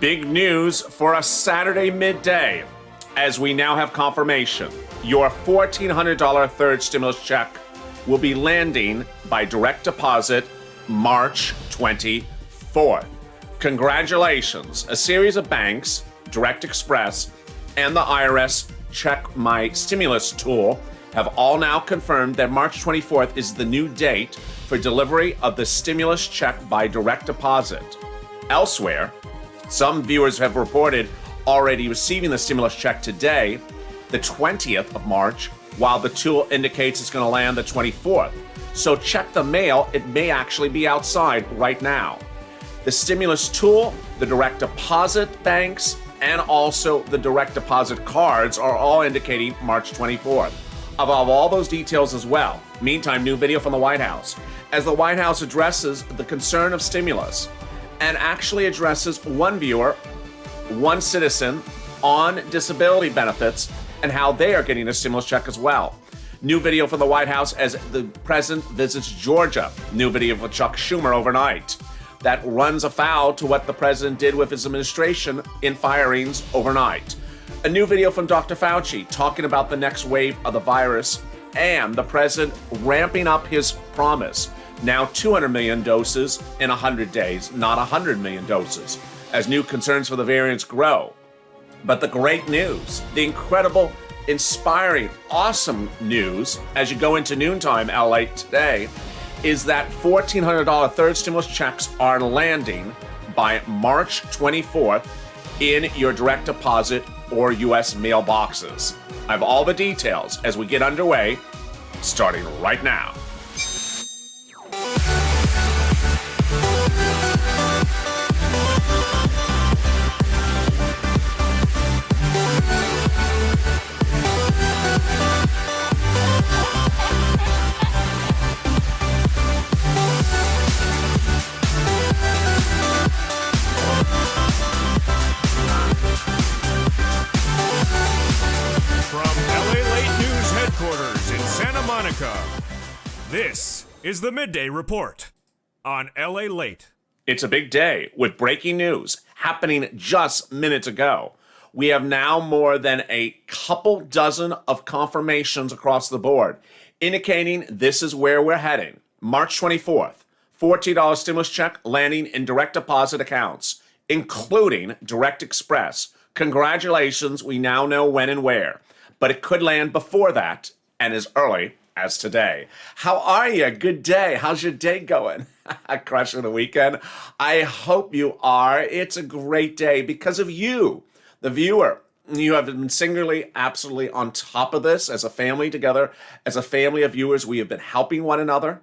Big news for a Saturday midday, as we now have confirmation. Your $1,400 third stimulus check will be landing by direct deposit March 24th. Congratulations. A series of banks, Direct Express, and the IRS Check My Stimulus tool have all now confirmed that March 24th is the new date for delivery of the stimulus check by direct deposit. Elsewhere, some viewers have reported already receiving the stimulus check today, the 20th of March, while the tool indicates it's going to land the 24th. So check the mail, it may actually be outside right now. The stimulus tool, the direct deposit banks, and also the direct deposit cards are all indicating March 24th. Above all those details as well. Meantime, new video from the White House, as the White House addresses the concern of stimulus and actually addresses one viewer, one citizen on disability benefits and how they are getting a stimulus check as well. New video from the White House as the president visits Georgia. New video of Chuck Schumer overnight. That runs afoul to what the president did with his administration in firings overnight. A new video from Dr. Fauci talking about the next wave of the virus and the president ramping up his promise. Now 200 million doses in 100 days, not 100 million doses, as new concerns for the variants grow. But the great news, the incredible, inspiring, awesome news as you go into noontime LALATE today is that $1,400 third stimulus checks are landing by March 24th in your direct deposit or U.S. mailboxes. I have all the details as we get underway, starting right now. This is the Midday Report on LALATE. It's a big day with breaking news happening just minutes ago. We have now more than a couple dozen of confirmations across the board, indicating this is where we're heading. March 24th, $14 stimulus check landing in direct deposit accounts, including Direct Express. Congratulations, we now know when and where, but it could land before that and as early as today. How are you? Good day. How's your day going? Crushing the weekend? I hope you are. It's a great day because of you, the viewer. You have been singularly, absolutely on top of this as a family together. As a family of viewers, we have been helping one another.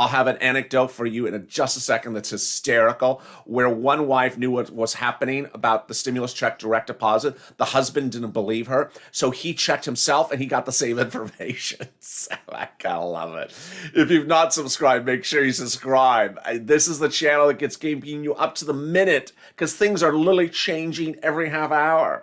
I'll have an anecdote for you in just a second that's hysterical, where one wife knew what was happening about the stimulus check direct deposit. The husband didn't believe her, so he checked himself and he got the same information. So I gotta love it. If you've not subscribed, make sure you subscribe. This is the channel that gets keeping you up to the minute because things are literally changing every half hour.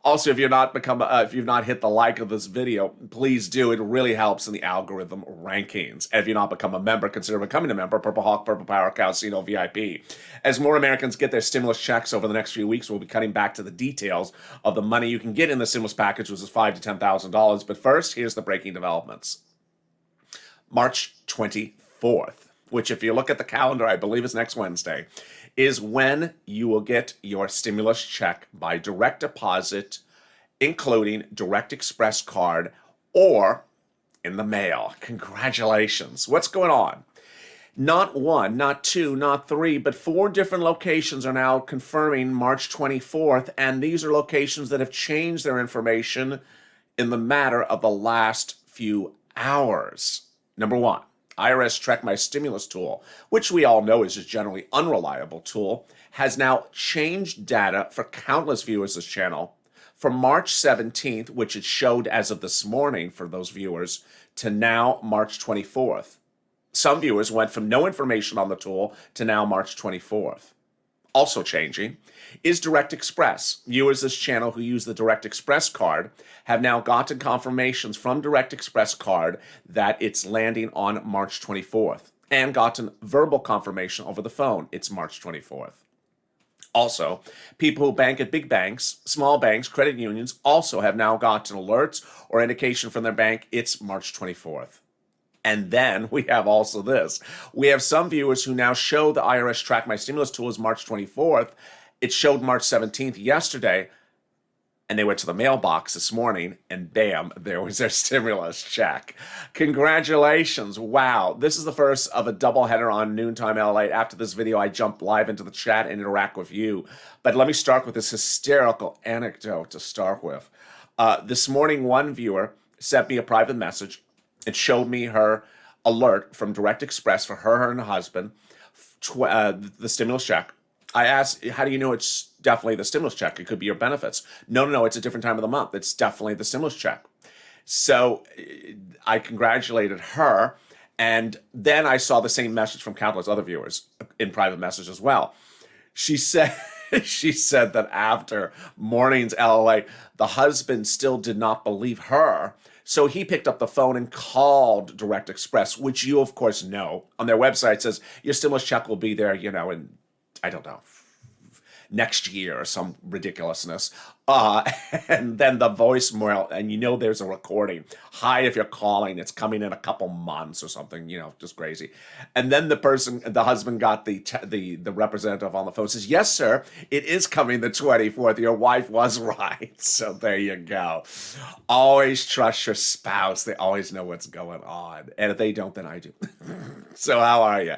Also, if you've not hit the like of this video, please do. It really helps in the algorithm rankings. And if you've not become a member, consider becoming a member. Purple Hawk, Purple Power, Calcino VIP. As more Americans get their stimulus checks over the next few weeks, we'll be cutting back to the details of the money you can get in the stimulus package, which is $5,000 to $10,000. But first, here's the breaking developments. March 24th, which if you look at the calendar, I believe is next Wednesday, is when you will get your stimulus check by direct deposit, including Direct Express card or in the mail. Congratulations. What's going on? Not one, not two, not three, but 4 different locations are now confirming March 24th, and these are locations that have changed their information in the matter of the last few hours. Number 1. IRS Check My Stimulus tool, which we all know is a generally unreliable tool, has now changed data for countless viewers of this channel from March 17th, which it showed as of this morning for those viewers, to now March 24th. Some viewers went from no information on the tool to now March 24th. Also changing is Direct Express. Viewers of this channel who use the Direct Express card have now gotten confirmations from Direct Express card that it's landing on March 24th and gotten verbal confirmation over the phone. It's March 24th. Also, people who bank at big banks, small banks, credit unions also have now gotten alerts or indication from their bank it's March 24th. And then we have also this. We have some viewers who now show the IRS Track My Stimulus tool as March 24th. It showed March 17th yesterday, and they went to the mailbox this morning, and bam, there was their stimulus check. Congratulations. Wow. This is the first of a doubleheader on Noontime LALATE. After this video, I jump live into the chat and interact with you. But let me start with this hysterical anecdote to start with. This morning, one viewer sent me a private message. It showed me her alert from Direct Express for her and her husband, the stimulus check. I asked, how do you know it's definitely the stimulus check? It could be your benefits. No, it's a different time of the month. It's definitely the stimulus check. So I congratulated her, and then I saw the same message from countless other viewers in private message as well. She said that after morning's LLA, the husband still did not believe her. So he picked up the phone and called Direct Express, which you, of course, know. On their website says your stimulus check will be there, in, I don't know, next year or some ridiculousness. And then the voicemail, and there's a recording. Hi, if you're calling, it's coming in a couple months or something, just crazy. And then the husband got the representative on the phone, says, yes, sir, it is coming the 24th. Your wife was right. So there you go. Always trust your spouse. They always know what's going on. And if they don't, then I do. So how are you?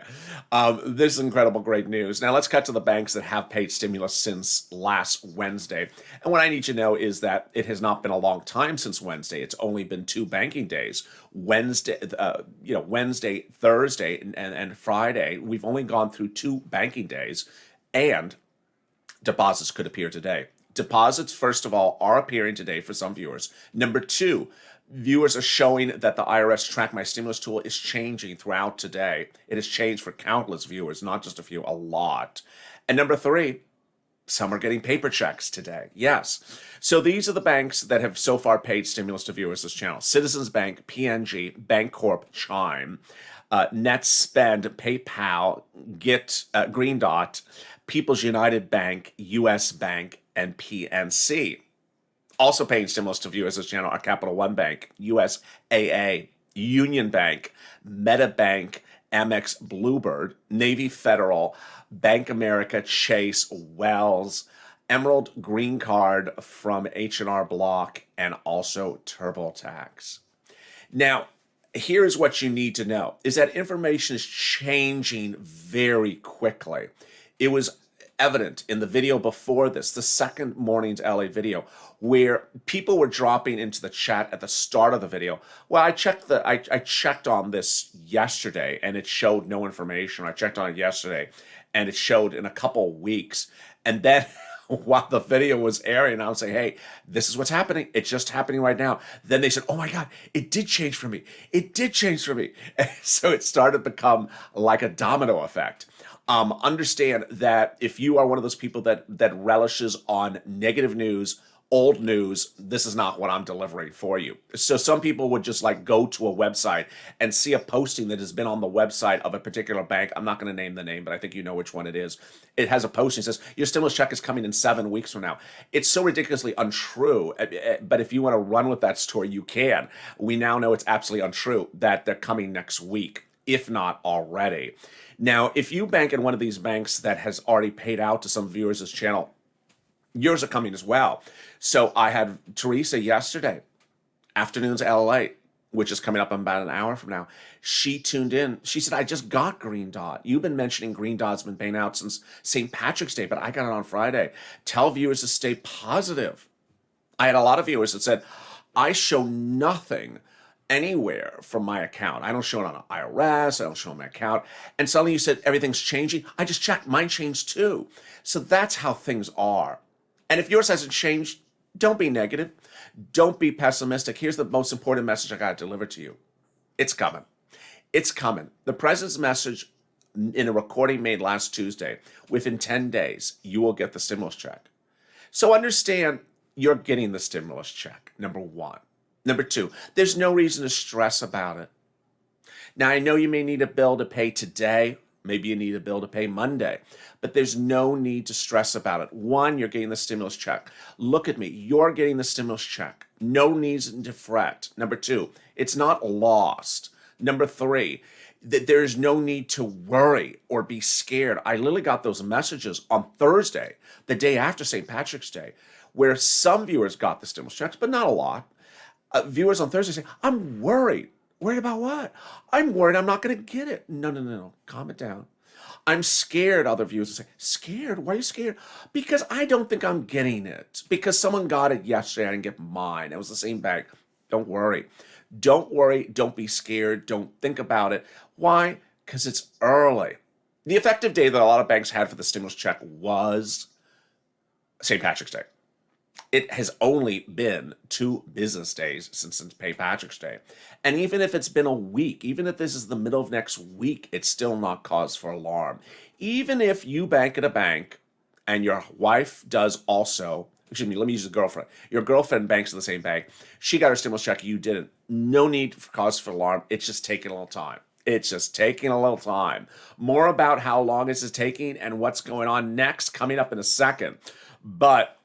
This is incredible, great news. Now let's cut to the banks that have paid stimulus since last Wednesday. And what I need you to know is that it has not been a long time since Wednesday. It's only been 2 banking days. Wednesday, Thursday, and Friday. We've only gone through 2 banking days, and deposits could appear today. Deposits, first of all, are appearing today for some viewers. Number 2, viewers are showing that the IRS Track My Stimulus tool is changing throughout today. It has changed for countless viewers, not just a few, a lot. And number 3, some are getting paper checks today. Yes. So these are the banks that have so far paid stimulus to viewers this channel. Citizens Bank, PNG, Bancorp, Chime, NetSpend, PayPal, Green Dot, People's United Bank, US Bank, and PNC. Also paying stimulus to viewers this channel are Capital One Bank, USAA, Union Bank, MetaBank, Amex, Bluebird, Navy Federal, Bank America, Chase, Wells, Emerald Green Card from H&R Block, and also TurboTax. Now, here's what you need to know, is that information is changing very quickly. It was evident in the video before this, the second morning's LA video, where people were dropping into the chat at the start of the video. Well, I checked on this yesterday, and it showed no information. I checked on it yesterday, and it showed in a couple weeks. And then while the video was airing, I was saying, hey, this is what's happening. It's just happening right now. Then they said, oh my God, it did change for me. It did change for me. And so it started to become like a domino effect. Understand that if you are one of those people that relishes on negative news, old news, this is not what I'm delivering for you. So some people would just go to a website and see a posting that has been on the website of a particular bank. I'm not going to name the name, but I think you know which one it is. It has a posting that says, your stimulus check is coming in 7 weeks from now. It's so ridiculously untrue, but if you want to run with that story, you can. We now know it's absolutely untrue that they're coming next week, if not already. Now, if you bank in one of these banks that has already paid out to some viewers of this channel, yours are coming as well. So I had Teresa yesterday, afternoon's LALATE, which is coming up in about an hour from now. She tuned in. She said, I just got Green Dot. You've been mentioning Green Dot's been paying out since St. Patrick's Day, but I got it on Friday. Tell viewers to stay positive. I had a lot of viewers that said, I show nothing anywhere from my account. I don't show it on IRS. I don't show my account. And suddenly you said everything's changing. I just checked. Mine changed too. So that's how things are. And if yours hasn't changed, don't be negative. Don't be pessimistic. Here's the most important message I got to deliver to you. It's coming. It's coming. The president's message in a recording made last Tuesday, within 10 days, you will get the stimulus check. So understand you're getting the stimulus check, number 1. Number 2, there's no reason to stress about it. Now, I know you may need a bill to pay today Maybe you need a bill to pay Monday, but there's no need to stress about it. One, you're getting the stimulus check. Look at me. You're getting the stimulus check. No reason to fret. Number two, it's not lost. Number three, that there's no need to worry or be scared. I literally got those messages on Thursday, the day after St. Patrick's Day, where some viewers got the stimulus checks, but not a lot. Viewers on Thursday say, I'm worried. Worried about what? I'm worried I'm not going to get it. No. Calm it down. I'm scared, other viewers will say. Scared? Why are you scared? Because I don't think I'm getting it. Because someone got it yesterday, I didn't get mine. It was the same bag. Don't worry. Don't worry. Don't be scared. Don't think about it. Why? Because it's early. The effective day that a lot of banks had for the stimulus check was St. Patrick's Day. It has only been 2 business days since St. Patrick's Day. And even if it's been a week, even if this is the middle of next week, it's still not cause for alarm. Even if you bank at a bank and your wife does also, excuse me, let me use the girlfriend. Your girlfriend banks at the same bank. She got her stimulus check, you didn't. No need for cause for alarm. It's just taking a little time. It's just taking a little time. More about how long this is taking and what's going on next coming up in a second. But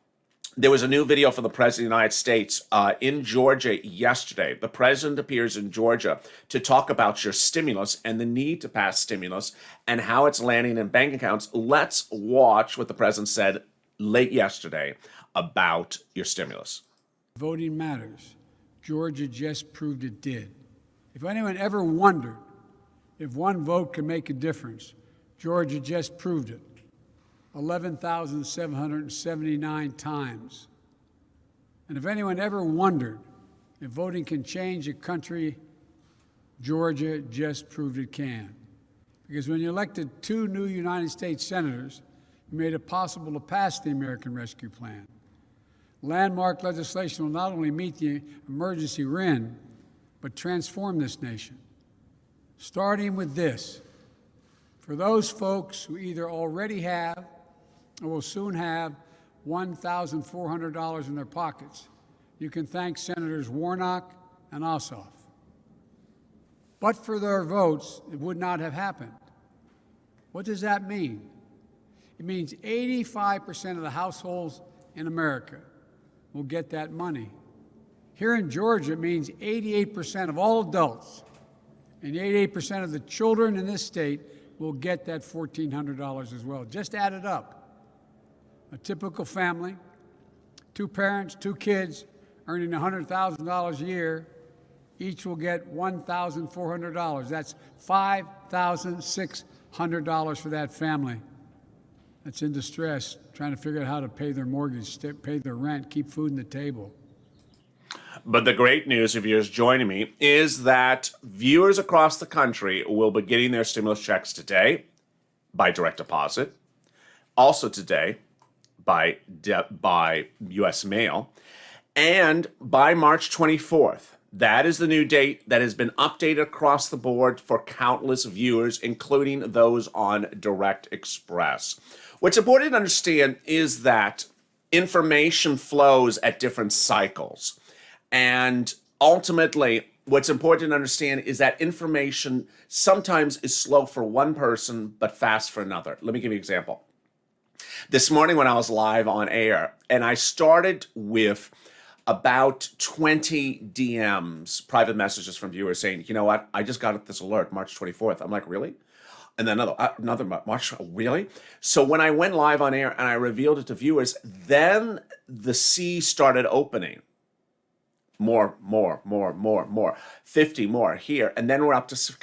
there was a new video from the President of the United States in Georgia yesterday. The President appears in Georgia to talk about your stimulus and the need to pass stimulus and how it's landing in bank accounts. Let's watch what the President said late yesterday about your stimulus. Voting matters. Georgia just proved it did. If anyone ever wondered if one vote can make a difference, Georgia just proved it. 11,779 times. And if anyone ever wondered if voting can change a country, Georgia just proved it can. Because when you elected 2 new United States senators, you made it possible to pass the American Rescue Plan. Landmark legislation will not only meet the emergency we're in, but transform this nation. Starting with this, for those folks who either already have or will soon have $1,400 in their pockets, you can thank Senators Warnock and Ossoff. But for their votes, it would not have happened. What does that mean? It means 85% of the households in America will get that money. Here in Georgia, it means 88% of all adults and 88% of the children in this state will get that $1,400 as well. Just add it up. A typical family, 2 parents, 2 kids, earning $100,000 a year, each will get $1,400. That's $5,600 for that family that's in distress, trying to figure out how to pay their mortgage, pay their rent, keep food on the table. But the great news, if you're just joining me, is that viewers across the country will be getting their stimulus checks today by direct deposit, also today by U.S. mail, and by March 24th. That is the new date that has been updated across the board for countless viewers, including those on Direct Express. What's important to understand is that information flows at different cycles. And ultimately, what's important to understand is that information sometimes is slow for one person, but fast for another. Let me give you an example. This morning when I was live on air, and I started with about 20 DMs, private messages from viewers saying, you know what, I just got this alert March 24th. I'm like, really? And then another March, really? So when I went live on air and I revealed it to viewers, then the sea started opening. More, 50 more here. And then we're up to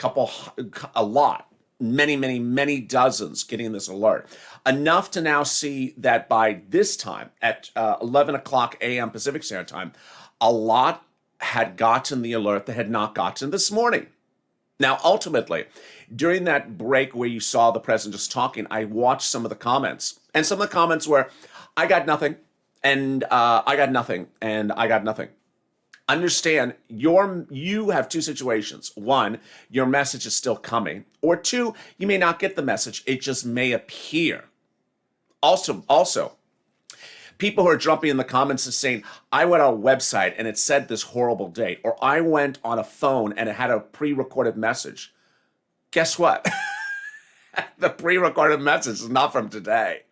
a lot. Many dozens getting this alert. Enough to now see that by this time, at 11 o'clock a.m. Pacific Standard Time, a lot had gotten the alert that had not gotten this morning. Now, ultimately, during that break where you saw the president just talking, I watched some of the comments. And some of the comments were, I got nothing, and I got nothing, and I got nothing. Understand, you have 2 situations. 1, your message is still coming. Or 2, you may not get the message. It just may appear. Also, people who are jumping in the comments and saying, I went on a website and it said this horrible date. Or I went on a phone and it had a pre-recorded message. Guess what? The pre-recorded message is not from today.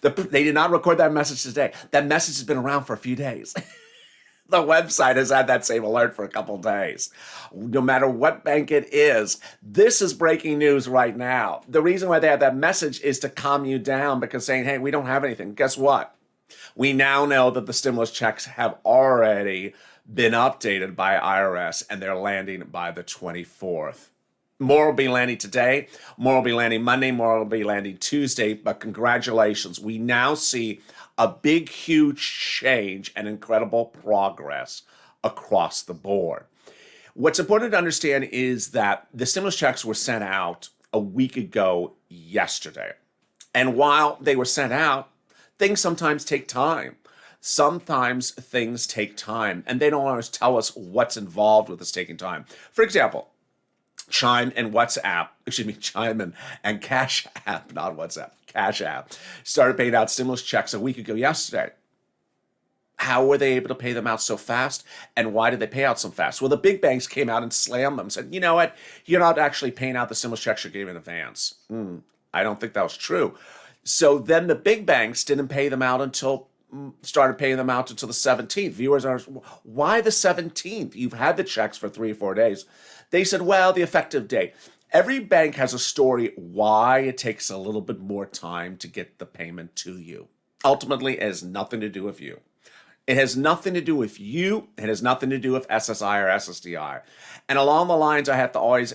They did not record that message today. That message has been around for a few days. The website has had that same alert for a couple of days. No matter what bank it is, this is breaking news right now. The reason why they have that message is to calm you down, because saying, hey, we don't have anything. Guess what? We now know that the stimulus checks have already been updated by IRS, and they're landing by the 24th. More will be landing today, more will be landing Monday, more will be landing Tuesday, but congratulations. We now see a big, huge change and incredible progress across the board. What's important to understand is that the stimulus checks were sent out a week ago yesterday. And while they were sent out, things sometimes take time. Sometimes things take time, and they don't always tell us what's involved with this taking time. For example, Chime and Cash App, not WhatsApp, Cash App, started paying out stimulus checks a week ago yesterday. How were they able to pay them out so fast? And why did they pay out so fast? Well, the big banks came out and slammed them, said, you know what? You're not actually paying out the stimulus checks you're giving in advance. I don't think that was true. So then the big banks didn't pay them out started paying them out until the 17th. Viewers are, why the 17th? You've had the checks for 3 or 4 days. They said, well, the effective date. Every bank has a story why it takes a little bit more time to get the payment to you. Ultimately, it has nothing to do with you. It has nothing to do with you. It has nothing to do with SSI or SSDI. And along the lines, I have to always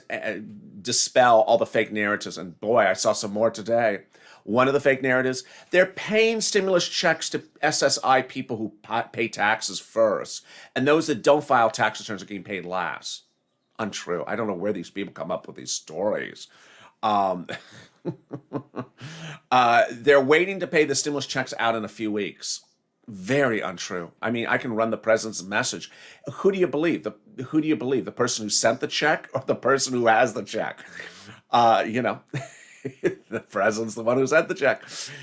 dispel all the fake narratives. And boy, I saw some more today. One of the fake narratives, they're paying stimulus checks to SSI people who pay taxes first. And those that don't file tax returns are getting paid last. Untrue. I don't know where these people come up with these stories. They're waiting to pay the stimulus checks out in a few weeks. Very untrue. I mean, I can run the president's message. Who do you believe? Who do you believe? The person who sent the check or the person who has the check? The president's the one who sent the check.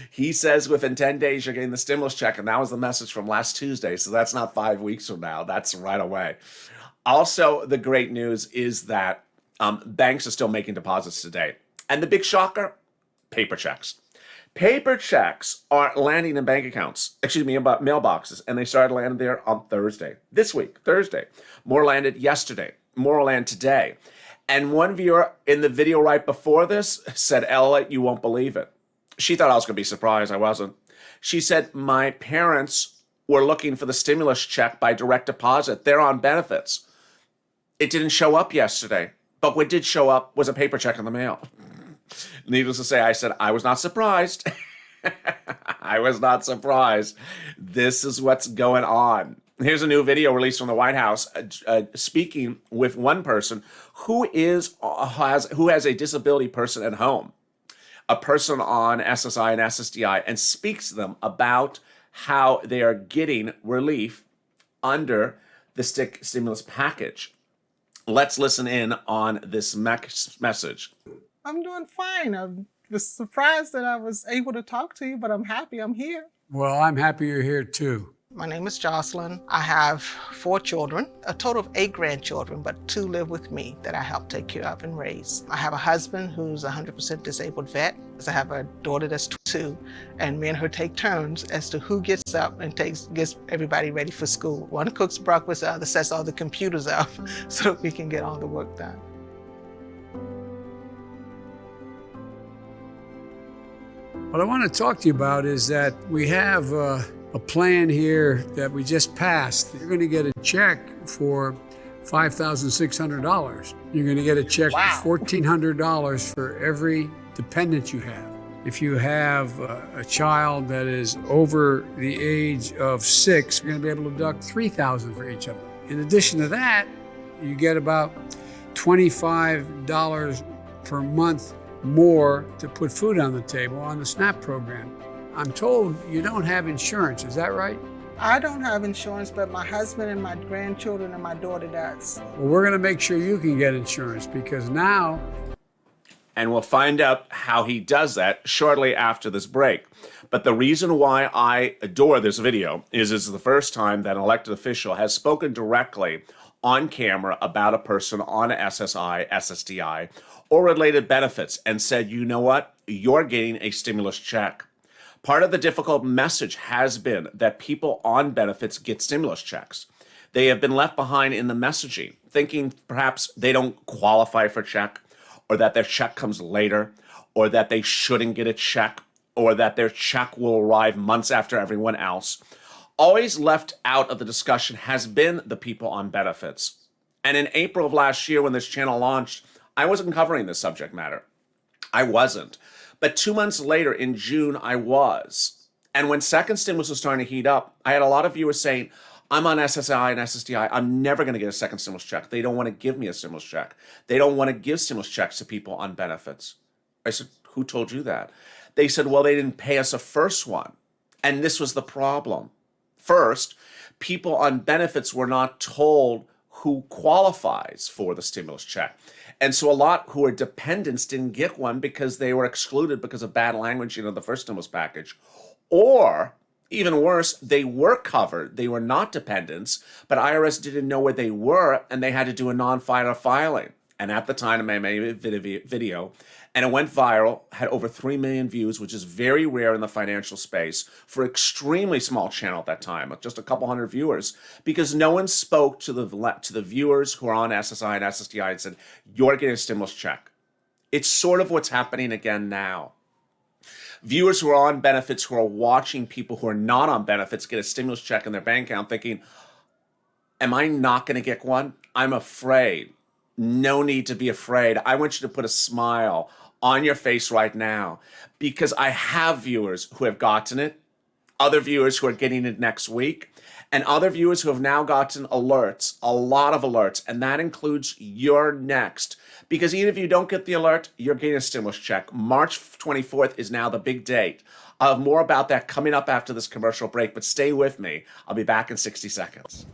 He says within 10 days you're getting the stimulus check, and that was the message from last Tuesday. So that's not 5 weeks from now. That's right away. Also, the great news is that banks are still making deposits today. And the big shocker, paper checks. Paper checks are landing in bank accounts, about mailboxes, and they started landing there on Thursday. This week, Thursday. More landed yesterday. More will land today. And one viewer in the video right before this said, LALATE, you won't believe it. She thought I was going to be surprised. I wasn't. She said, my parents were looking for the stimulus check by direct deposit. They're on benefits. It didn't show up yesterday, but what did show up was a paper check in the mail. Needless to say, I said, I was not surprised. I was not surprised. This is what's going on. Here's a new video released from the White House speaking with one person who has a disability person at home, a person on SSI and SSDI, and speaks to them about how they are getting relief under the stimulus package. Let's listen in on this message. I'm doing fine. I was surprised that I was able to talk to you, but I'm happy I'm here. Well, I'm happy you're here too. My name is Jocelyn. I have 4 children, a total of 8 grandchildren, but 2 live with me that I help take care of and raise. I have a husband who's a 100% disabled vet. I have a daughter that's 2, and me and her take turns as to who gets up and gets everybody ready for school. One cooks breakfast, the other sets all the computers up so that we can get all the work done. What I want to talk to you about is that we have a plan here that we just passed. You're going to get a check for $5,600. You're going to get a check for $1,400 for every dependent you have. If you have a child that is over the age of 6, you're going to be able to deduct $3,000 for each of them. In addition to that, you get about $25 per month more to put food on the table on the SNAP program. I'm told you don't have insurance, is that right? I don't have insurance, but my husband and my grandchildren and my daughter does. Well, we're going to make sure you can get insurance because now... And we'll find out how he does that shortly after this break. But the reason why I adore this video is it's the first time that an elected official has spoken directly on camera about a person on SSI, SSDI, or related benefits and said, you know what, you're getting a stimulus check. Part of the difficult message has been that people on benefits get stimulus checks. They have been left behind in the messaging, thinking perhaps they don't qualify for a check, or that their check comes later, or that they shouldn't get a check, or that their check will arrive months after everyone else. Always left out of the discussion has been the people on benefits. And in April of last year, when this channel launched, I wasn't covering this subject matter. I wasn't. But 2 months later, in June, I was. And when second stimulus was starting to heat up, I had a lot of viewers saying, I'm on SSI and SSDI. I'm never going to get a second stimulus check. They don't want to give me a stimulus check. They don't want to give stimulus checks to people on benefits. I said, who told you that? They said, well, they didn't pay us a first one. And this was the problem. First, people on benefits were not told who qualifies for the stimulus check. And so a lot who are dependents didn't get one because they were excluded because of bad language in the first stimulus package. Or, even worse, they were covered. They were not dependents, but IRS didn't know where they were, and they had to do a non-filer filing. And at the time, I made a video, and it went viral, had over 3 million views, which is very rare in the financial space for an extremely small channel at that time, just a couple hundred viewers, because no one spoke to the viewers who are on SSI and SSDI and said, you're getting a stimulus check. It's sort of what's happening again now. Viewers who are on benefits who are watching people who are not on benefits get a stimulus check in their bank account thinking, am I not going to get one? I'm afraid. No need to be afraid. I want you to put a smile on your face right now because I have viewers who have gotten it, other viewers who are getting it next week, and other viewers who have now gotten alerts, a lot of alerts, and that includes your next. Because even if you don't get the alert, you're getting a stimulus check. March 24th is now the big date. I'll have more about that coming up after this commercial break, but stay with me. I'll be back in 60 seconds.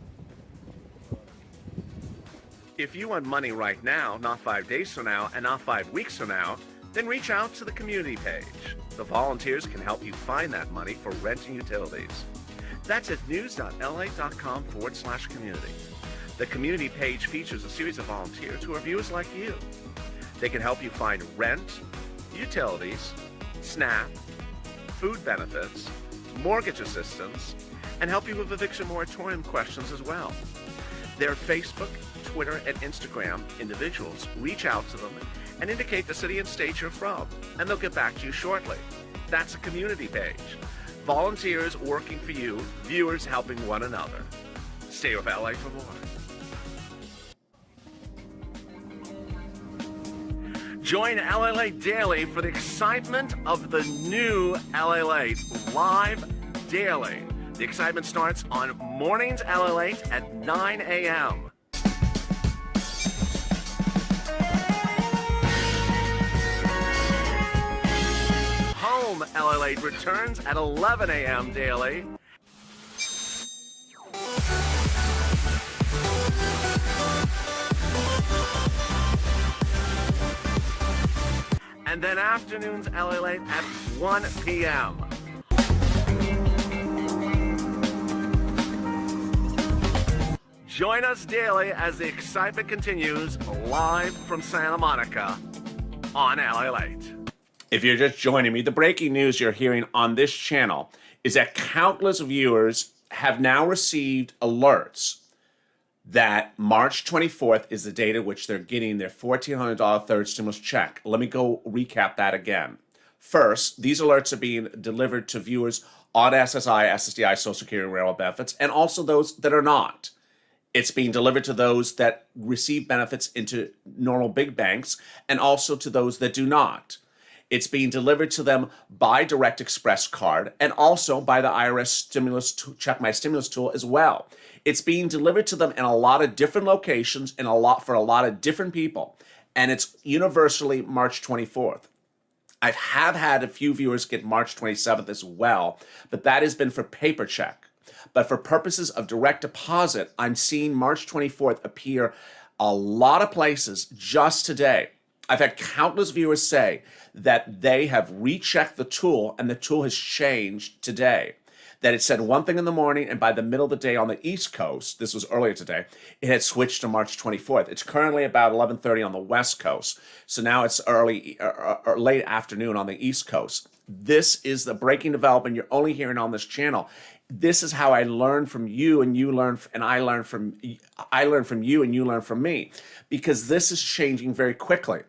If you want money right now, not 5 days from now, and not 5 weeks from now, then reach out to the community page. The volunteers can help you find that money for rent and utilities. That's at news.lalate.com/community. The community page features a series of volunteers who are viewers like you. They can help you find rent, utilities, SNAP, food benefits, mortgage assistance, and help you with eviction moratorium questions as well. Their Facebook, Twitter, and Instagram individuals reach out to them and indicate the city and state you're from, and they'll get back to you shortly. That's a community page. Volunteers working for you, viewers helping one another. Stay with LA for more. Join LALATE Daily for the excitement of the new LALATE live daily. The excitement starts on Mornings LALATE at 9 a.m. Home LALATE returns at 11 a.m. daily. And then afternoons LALATE at 1 p.m. Join us daily as the excitement continues live from Santa Monica on LALATE. If you're just joining me, the breaking news you're hearing on this channel is that countless viewers have now received alerts that March 24th is the date at which they're getting their $1,400 third stimulus check. Let me go recap that again. First, these alerts are being delivered to viewers on SSI, SSDI, Social Security, and Railroad benefits, and also those that are not. It's being delivered to those that receive benefits into normal big banks, and also to those that do not. It's being delivered to them by Direct Express card and also by the IRS stimulus Check My Stimulus tool as well. It's being delivered to them in a lot of different locations and for a lot of different people. And it's universally March 24th. I have had a few viewers get March 27th as well, but that has been for paper check. But for purposes of direct deposit, I'm seeing March 24th appear a lot of places just today. I've had countless viewers say that they have rechecked the tool and the tool has changed today. that it said one thing in the morning, and by the middle of the day on the East Coast, this was earlier today, it had switched to March 24th. It's currently about 11:30 on the West Coast, so now it's early or late afternoon on the East Coast. This is the breaking development you're only hearing on this channel. This is how I learn from you, and you learn, and I learn from you, and you learn from me, because this is changing very quickly.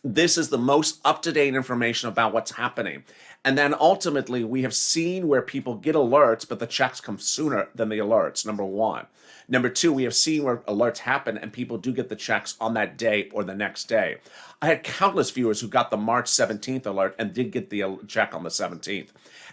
This is the most up-to-date information about what's happening. And then ultimately, we have seen where people get alerts, but the checks come sooner than the alerts, number one. Number two, we have seen where alerts happen and people do get the checks on that day or the next day. I had countless viewers who got the March 17th alert and did get the check on the 17th.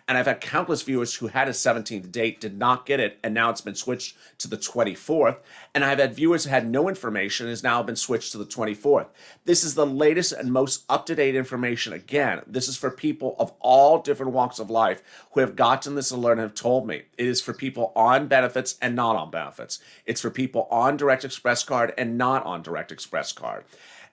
And I've had countless viewers who had a 17th date, did not get it, and now it's been switched to the 24th. And I've had viewers who had no information, and has now been switched to the 24th. This is the latest and most up-to-date information. Again, this is for people of all different walks of life who have gotten this alert and have told me. It is for people on benefits and not on benefits. It's for people on Direct Express card and not on Direct Express card.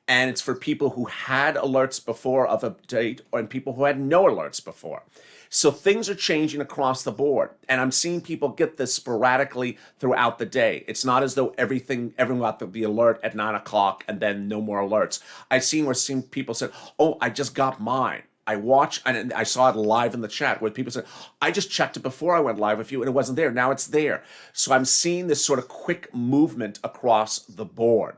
And it's for people who had alerts before of a date, and people who had no alerts before. So things are changing across the board, and I'm seeing people get this sporadically throughout the day. It's not as though everyone got the alert at 9 o'clock and then no more alerts. I've seen where people said, "Oh, I just got mine." I watched, and I saw it live in the chat where people said, "I just checked it before I went live with you and it wasn't there. Now it's there." So I'm seeing this sort of quick movement across the board.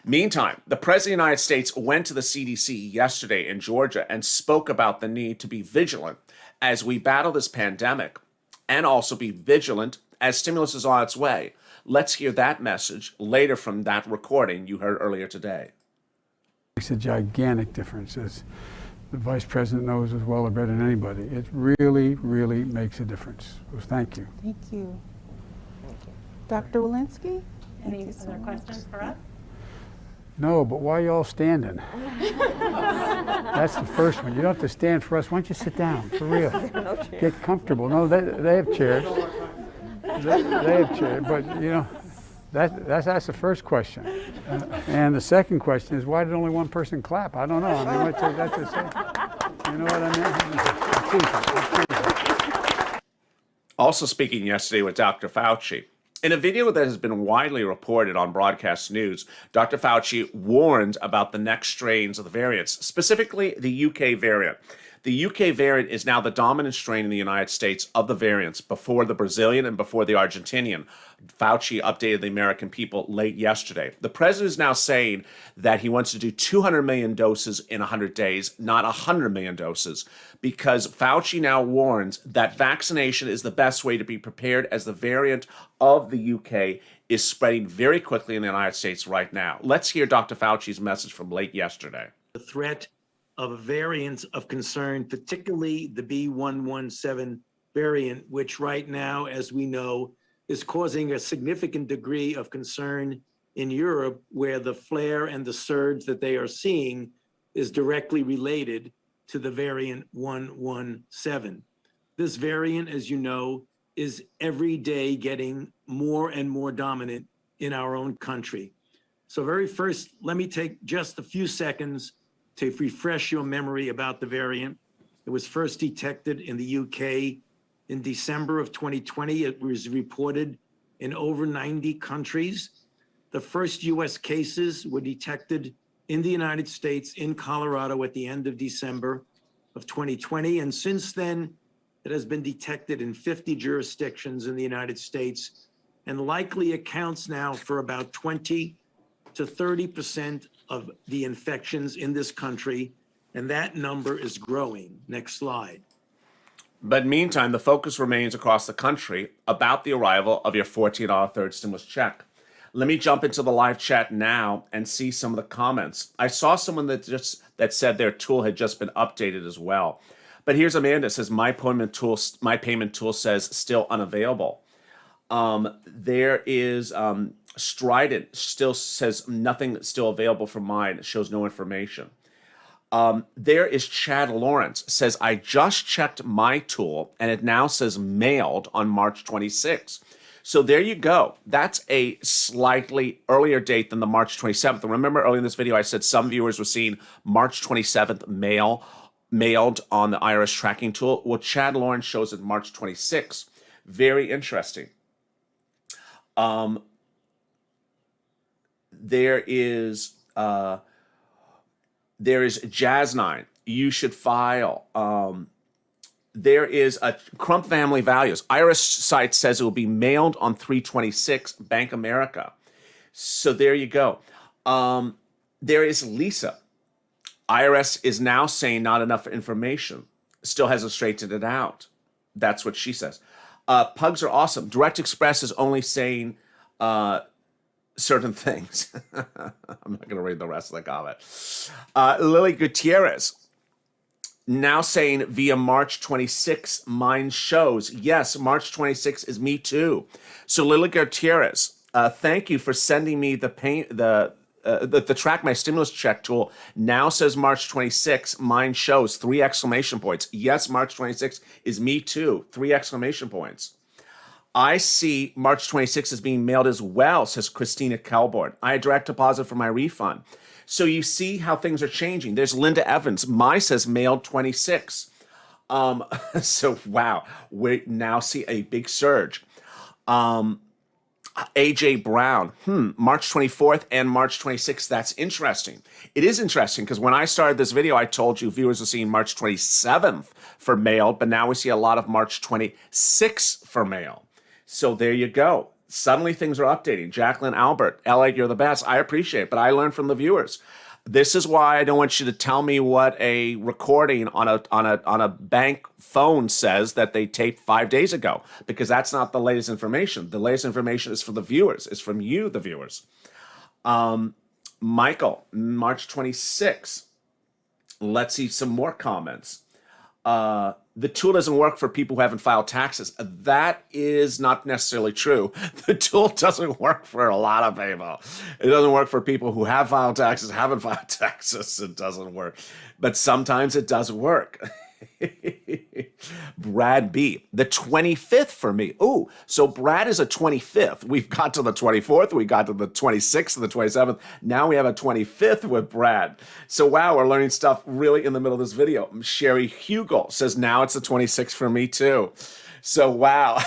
Meantime, the President of the United States went to the CDC yesterday in Georgia and spoke about the need to be vigilant as we battle this pandemic, and also be vigilant as stimulus is on its way. Let's hear that message later from that recording you heard earlier today. Makes a gigantic difference, as the Vice President knows as well or better than anybody. It really, really makes a difference. So thank you. Thank you. Dr. Walensky? Any other questions for us? No, but why are you all standing? That's the first one. You don't have to stand for us. Why don't you sit down, for real? No chair. Get comfortable. No, they have chairs. They have chairs, but you know, that's the first question. And the second question is, why did only one person clap? I don't know. I mean, that's the same. You know what I mean? Also speaking yesterday with Dr. Fauci. In a video that has been widely reported on broadcast news, Dr. Fauci warned about the next strains of the variants, specifically the UK variant. The UK variant is now the dominant strain in the United States of the variants, before the Brazilian and before the Argentinian. Fauci updated the American people late yesterday. The president is now saying that he wants to do 200 million doses in 100 days, not 100 million doses, because Fauci now warns that vaccination is the best way to be prepared, as the variant of the UK is spreading very quickly in the United States right now. Let's hear Dr. Fauci's message from late yesterday. The threat of variants of concern, particularly the B.1.1.7 variant, which right now, as we know, is causing a significant degree of concern in Europe, where the flare and the surge that they are seeing is directly related to the variant 1.1.7. This variant, as you know, is every day getting more and more dominant in our own country. So very first, let me take just a few seconds to refresh your memory about the variant. It was first detected in the UK in December of 2020. It was reported in over 90 countries. The first US cases were detected in the United States, in Colorado, at the end of December of 2020. And since then, it has been detected in 50 jurisdictions in the United States, and likely accounts now for about 20 to 30% of the infections in this country, and that number is growing. Next slide. But meantime, the focus remains across the country about the arrival of your $14 third stimulus check. Let me jump into the live chat now and see some of the comments. I saw someone that said their tool had just been updated as well. But here's Amanda. It says my payment tool says still unavailable. There is Strident still says nothing still available for mine. It shows no information. There is Chad Lawrence, says I just checked my tool and it now says mailed on March 26th. So there you go. That's a slightly earlier date than the March 27th. And remember earlier in this video, I said some viewers were seeing March 27th mail mailed on the IRS tracking tool. Well, Chad Lawrence shows it March 26th. Very interesting. There is Jazz 9. You should file. There is a Crump Family Values. IRS site says it will be mailed on 3/26, Bank America. So there you go. There is Lisa. IRS is now saying not enough information. Still hasn't straightened it out. That's what she says. Pugs are awesome. Direct Express is only saying certain things. I'm not going to read the rest of the comment. Lily Gutierrez now saying via March 26, mine shows. Yes, March 26 is me too. So Lily Gutierrez, thank you for sending me the track my stimulus check tool. Now says March 26, mine shows 3 exclamation points. Yes, March 26 is me too. 3 exclamation points. I see March 26 is being mailed as well, says Christina Kelborn. I had direct deposit for my refund. So you see how things are changing. There's Linda Evans. My says mailed 26. So wow, we now see a big surge. AJ Brown, March 24th and March 26th. That's interesting. It is interesting because when I started this video, I told you viewers are seeing March 27th for mail, but now we see a lot of March 26th for mail. So there you go. Suddenly things are updating. Jacqueline Albert, LA, you're the best. I appreciate it, but I learned from the viewers. This is why I don't want you to tell me what a recording on a bank phone says that they taped 5 days ago, because that's not the latest information. The latest information is for the viewers. It's from you, the viewers. Michael, March 26th. Let's see some more comments. The tool doesn't work for people who haven't filed taxes. That is not necessarily true. The tool doesn't work for a lot of people. It doesn't work for people who have filed taxes, haven't filed taxes. It doesn't work. But sometimes it does work. Brad B, the 25th for me. Ooh, so Brad is a 25th. We've got to the 24th. We got to the 26th and the 27th. Now we have a 25th with Brad. So wow, we're learning stuff really in the middle of this video. Sherry Hugel says now it's the 26th for me too. So wow.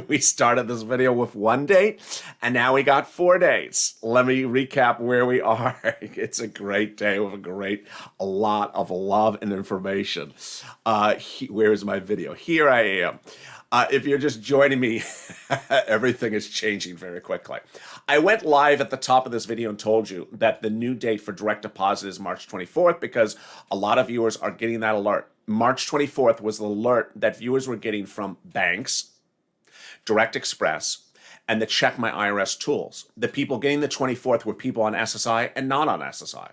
We started this video with 1 date, and now we got 4 dates. Let me recap where we are. It's a great day with a lot of love and information. Where is my video? Here I am. If you're just joining me, everything is changing very quickly. I went live at the top of this video and told you that the new date for direct deposit is March 24th because a lot of viewers are getting that alert. March 24th was the alert that viewers were getting from banks, Direct Express, and the Check My IRS tools. The people getting the 24th were people on SSI and not on SSI.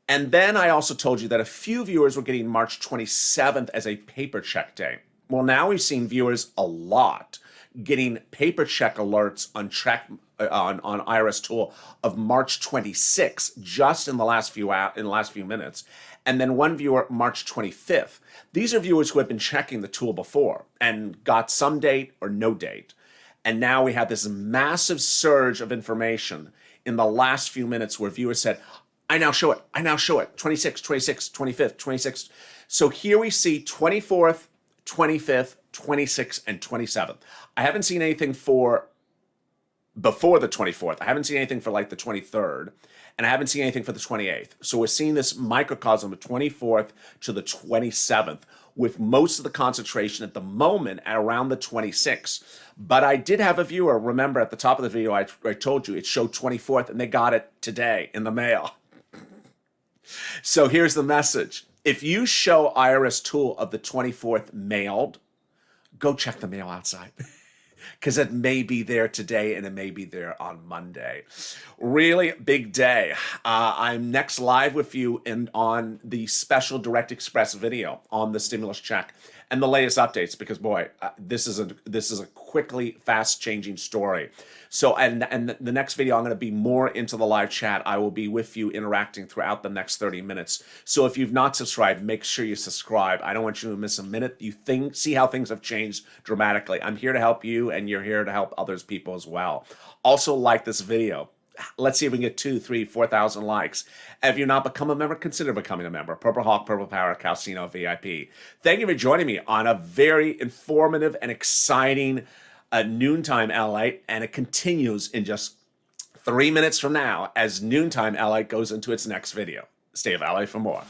And then I also told you that a few viewers were getting March 27th as a paper check day. Well, now we've seen viewers a lot getting paper check alerts on IRS tool of March 26th just in the last few minutes. And then one viewer March 25th. These are viewers who have been checking the tool before and got some date or no date. And now we have this massive surge of information in the last few minutes where viewers said, I now show it, 26, 26, 25th, 26th. So here we see 24th, 25th, 26th, and 27th. I haven't seen anything for before the 24th. I haven't seen anything for like the 23rd. And I haven't seen anything for the 28th. So we're seeing this microcosm of 24th to the 27th, with most of the concentration at the moment at around the 26th. But I did have a viewer, remember at the top of the video, I told you it showed 24th, and they got it today in the mail. So here's the message. If you show IRS tool of the 24th mailed, go check the mail outside. Because it may be there today and it may be there on Monday. Really big day. I'm next live with you on the special Direct Express video on the stimulus check and the latest updates. Because boy, this is a quickly fast changing story. So and the next video I'm going to be more into the live chat. I will be with you interacting throughout the next 30 minutes. So if you've not subscribed, make sure you subscribe. I don't want you to miss a minute. See how things have changed dramatically. I'm here to help you, and you're here to help others people as well. Also like this video. let's see if we can get 2, 3, 4,000 likes. If you're not become a member, consider becoming a member. Purple Hawk, Purple Power, Calcino VIP. Thank you for joining me on a very informative and exciting Noontime LALATE, and it continues in just 3 minutes from now as Noontime LALATE goes into its next video. Stay of LA for more.